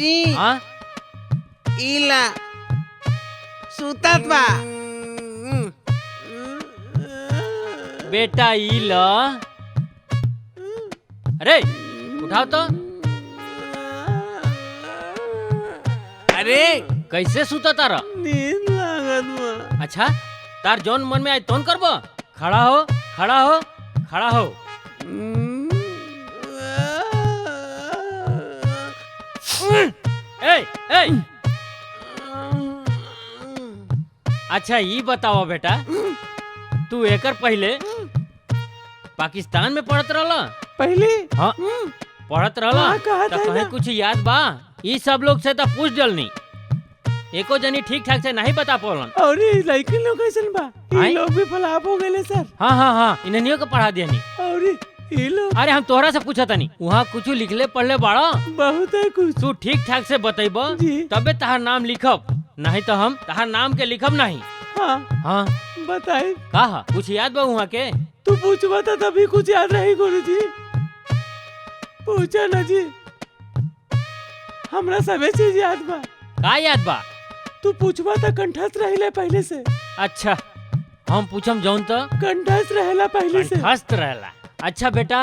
गुरुजी हाँ इला सुतात बा। बेटा ई ल। अरे उठाओ तो। अरे कैसे सुता तारा? नींद लागत बा। अच्छा तार जौन मन में आए तौन करबो। खड़ा हो खड़ा हो खड़ा हो। ए ए अच्छा ये बताओ बेटा, तू एकर पहले पाकिस्तान में पढ़त रहला? पहले हाँ पढ़त रहला हाँ, कहा तो था कहीं ना। कुछ याद बा? ये सब लोग से तो पूछ डलनी, एको जनी ठीक ठाक से नहीं बता पौलन। और लड़की लोग कैसन बा? आय? ये लोग भी फलाप हो गए सर। हाँ हाँ हाँ इन्हनियों को पढ़ा दिया नहीं। और ये लोग अरे हम तोहरा से पूछा तनी, वहाँ कुछ लिखले पढ़ले बाड़ा? बहुत है कुछ। तू ठीक ठाक से बतेबो जी। तबे तहार नाम लिखब, नहीं तो हम तहार नाम के लिखब नहीं। हाँ हाँ बताए। कहा कुछ याद बा वहाँ के? तू पूछवा था तभी कुछ याद रही गुरुजी। पूछा ना जी, हमरा सबे चीज याद बा। का याद बा? तू पूछवा था कंठस्थ रहिले पहले से। अच्छा हम पूछम जौन तो कंठस्थ रहला पहले से। कंठस्थ रहला। अच्छा बेटा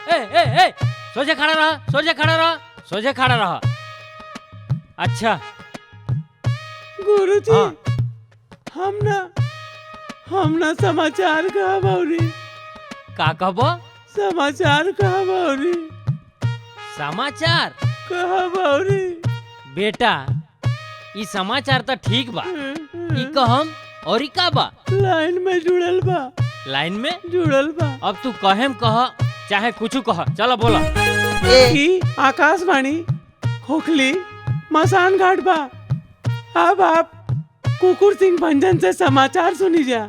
ए ए ए सोचे खड़ा रहा, सोचे खड़ा रहा, सोचे खड़ा रहा। अच्छा गुरुजी हाँ। हम ना समाचार कहा बाउरी। का कहबो? समाचार कहा बाउरी। समाचार कहा बाउरी। बेटा ई समाचार तो ठीक बा, ई कहम और ई का बा? लाइन में जुड़ल बा। लाइन में जुड़ल बा। अब तू कहेम कह चाहे कुछ कह, चलो बोला। की आकाशवाणी खोखली मसान घाट बा। अब आप कुकुर सिंह भंजन से समाचार सुनी जा।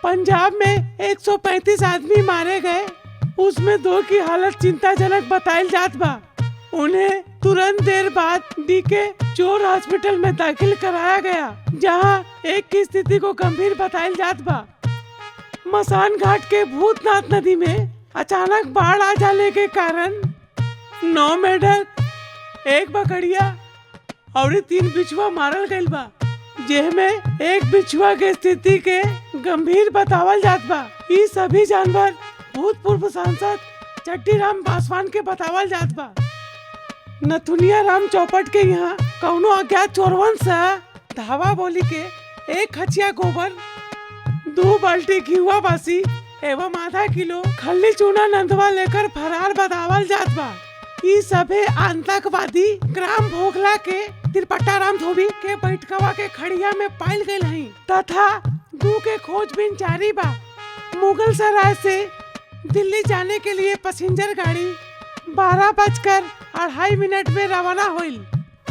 पंजाब में 135 आदमी मारे गए, उसमें 2 की हालत चिंताजनक बताई जात बा। उन्हें तुरंत देर बाद डीके चोर हॉस्पिटल में दाखिल कराया गया, जहां एक की स्थिति को गंभीर बताई जात बा। मसान घाट के भूतनाथ नदी में अचानक बाढ़ आ जाने के कारण 9 मेढक, 1 बकरिया और 3 बिछुआ मारल गइल बा, जेमे एक बिछुआ के स्थिति के गंभीर बतावल जात बा। ये सभी जानवर भूतपूर्व सांसद चट्टीराम पासवान के बतावल जात बा। नथुनिया राम चौपट के यहाँ कौनो अज्ञात चोरवन से धावा बोली के 1 खचिया गोबर, 2 बाल्टी घिवा बासी एवं आधा किलो खल्ली चूना नंदवा लेकर फरार बतावल जात बा। ये सभे आतंकवादी ग्राम भोगला के तिरपट्टा राम धोबी के बैठकवा के खड़िया में पाइल गए हैं तथा 2 के खोजबीन जारी बा। मुगल सराय से दिल्ली जाने के लिए पैसेंजर गाड़ी 12:02 में रवाना हुई।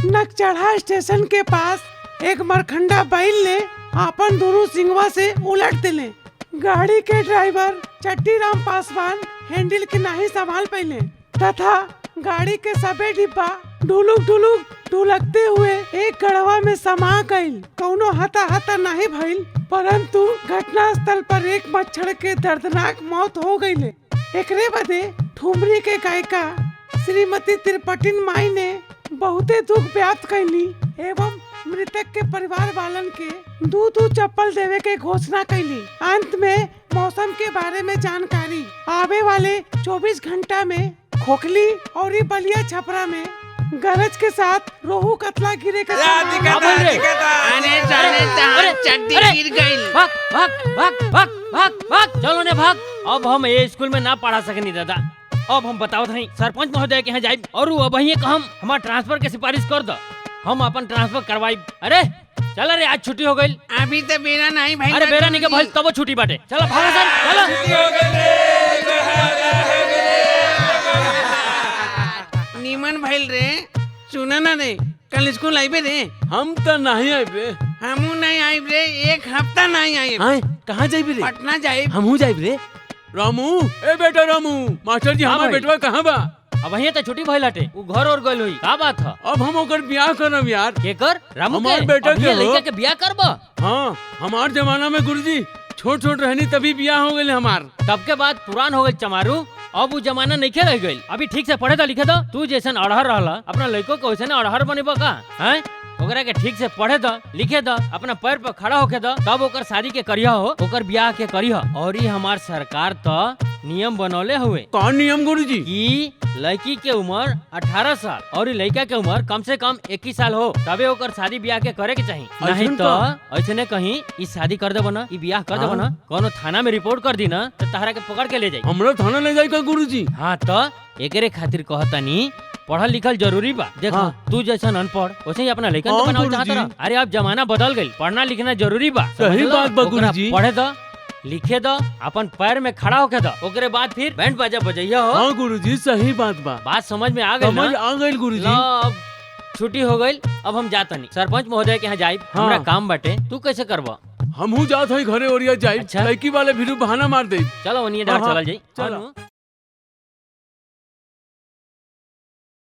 नकचढ़ा स्टेशन के पास एक मरखंडा बैल ने अपन दोनों सिंगवा से उलट दिले। गाड़ी के ड्राइवर चट्टीराम पासवान हैंडल के नहीं संभाल पाइले तथा गाड़ी के सभी डिब्बा ढुलुक ढुलुक ढुलकते हुए एक गढ़वा में समा गइल। कौनो हता नहीं भइल, परंतु घटना स्थल पर एक मच्छर के दर्दनाक मौत हो गइले। एकरे बदे ठुमरी के गायिका श्रीमती त्रिपटिन माई ने बहुते दुख व्याप्त कैली एवं मृतक के परिवार वालन के 2 चप्पल देवे के घोषणा कैली। अंत में मौसम के बारे में जानकारी। आवे वाले 24 घंटा में खोखली और बलिया छपरा में गरज के साथ रोहू कतला गिरे के चड्डी गिर गई। भाग भाग भाग भाग भाग भाग चलो ने भाग। अब हम ये स्कूल में ना पढ़ा सकनी दादा। अब हम बतावत हई सरपंच महोदय के यहाँ जाई और अब वही हम हमार ट्रांसफर के सिफारिश कर दो, हम अपन ट्रांसफर करवाई। अरे चल रे आज छुट्टी हो गई। अभी तो बेरा नहीं भाई। अरे बेरा नहीं के भाई तब छुट्टी बाटे। चलो भागा सर चलो। नीमन भइल रे। सुना ना रे, कल स्कूल आइबे रे। हम तो नहीं आइबे। हमू नहीं आइब रे, 1 हफ्ता नहीं आइब। हां कहां जाइबे रे? पटना जाइब। हमहू जाइब रे। रामू ए बेटा रामू, मास्टर जी हमार बेटवा कहां बा? अब वही तो छुट्टी भइल हटे, वो घर और गइल होई। का बात है? अब हम ओकर ब्याह करब यार। के कर? रामू हमार के बेटा अभी के हो। लड़का के ब्याह करबा? हां हमार जमाना में गुरुजी छोट छोट रहनी तभी बियाह हो गए हमार। तब के बाद पुरान हो गई चमारू, अब वो जमाना नहीं रह गई। अभी ठीक से पढ़े तो लिखे दो, तू जैसन अड़हर रहला अपना लड़को को वैसे अड़हर बनेबा का हैं? ओकरा के ठीक से पढ़े दो लिखे दो, अपना पैर पर खड़ा होके दो, तब ओकर शादी के करिया हो, ओकर ब्याह के करिया। और ये हमार सरकार तो नियम बनौले हुए कौन नियम गुरुजी? कि लड़की के उम्र 18 साल और लड़का के उम्र कम से कम 21 साल हो, तबे ओकर शादी ब्याह के करे के चाहिए। नहीं तो ऐसे कहीं ई शादी कर देबो ना, ई ब्याह कर देबो ना, कोनो थाना में रिपोर्ट कर दी ना तो तहरा के पकड़ के ले जाई। हमरा थाना ले जाई का गुरुजी? हाँ तो एकरे खातिर कहतानी पढ़ल लिखल जरूरी बा। देखो हाँ। तू जैसा अनपढ़ वैसे ही अपना लेखन तो हाँ, बनावल चाहता गुरुजी। रह। अरे अब जमाना बदल गई, पढ़ना लिखना जरूरी बा। सही समझ लो? बात बा ओकरा गुरुजी। पढ़े दो लिखे दो, अपन पैर में खड़ा होके दो, ओकरे बाद फिर बैंड बाजा बजैया हो। हाँ गुरुजी सही बात बा। बात समझ में आ गई समझ ना? आ गई गुरुजी। लो, अब छुट्टी हो गई, अब हम जाता नहीं। सरपंच महोदय के यहाँ जाई, हाँ। हमरा काम बाटे, तू कैसे करबा? हमहू जात हई घरे ओरिया जाई। अच्छा। लड़की वाले भी बहाना मार दे। चलो वनिए हाँ, डाक हाँ, चलल जाई। चलो। हाँ नु।